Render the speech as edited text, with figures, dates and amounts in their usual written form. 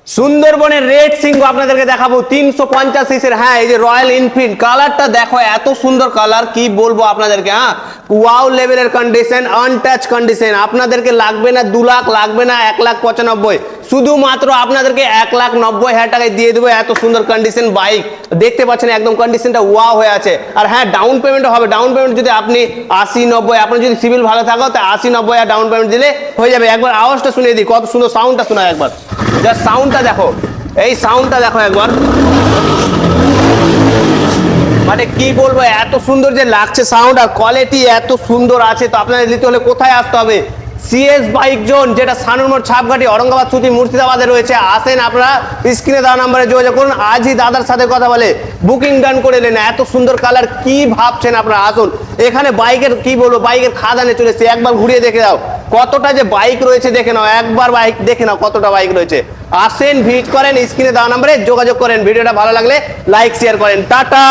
সুন্দরবনের রেড সিংহ আপনাদেরকে দেখাবো 350 সিসির। হ্যাঁ, এই যে রয়্যাল এনফিল্ড, কালারটা দেখো, এত সুন্দর কালার, কি বলবো আপনাদেরকে। হ্যাঁ, ওয়াও লেভেলের কন্ডিশন, আনটাচ কন্ডিশন। আপনাদেরকে লাগবে না 2 লাখ, লাগবে না 1,95,000, শুধুমাত্র আপনাদেরকে 1,90,000 টাকায় দিয়ে দেবো। এত সুন্দর কন্ডিশন বাইক দেখতে পাচ্ছেন, একদম কন্ডিশনটা ওয়াও হয়ে আছে। আর হ্যাঁ, ডাউন পেমেন্টও হবে। ডাউন পেমেন্ট যদি আপনি 80-90, আপনার যদি সিভিল ভালো থাকো তো 80-90 ডাউন পেমেন্ট দিলে হয়ে যাবে। একবার আওয়াজটা শুনিয়ে দিই, কত সুন্দর সাউন্ডটা শোনায় একবার। জাস্ট সাউন্ডটা দেখো, এই সাউন্ডটা দেখো একবার, মানে কি বলবো, এত সুন্দর যে লাগছে সাউন্ড, আর কোয়ালিটি এত সুন্দর আছে। তো আপনাদের নিতে হলে কোথায় আসতে হবে? সিএস বাইক জোন, যেটা সানুর মোড়, ছাপঘাটি, অরঙ্গাবাদ, সুতি, মুর্শিদাবাদে রয়েছে। আসেন আপনারা, স্ক্রিনে দেওয়া নাম্বারে যোগাযোগ করুন, আজই দাদার সাথে কথা বলে বুকিং ডান করে নেন। এত সুন্দর কালার, কি ভাবছেন আপনারা? আসুন এখানে, বাইকের কি বলবো, বাইকের খাদানে চলে এসেছে। একবার ঘুরিয়ে দেখে দাও কতটা যে বাইক রয়েছে, দেখে নাও একবার, বাইক দেখে নাও কতটা বাইক রয়েছে। আসেন, ভিজিট করেন, স্ক্রিনে দেওয়া নাম্বারে যোগাযোগ করেন। ভিডিওটা ভালো লাগলে লাইক শেয়ার করেন। টাটা।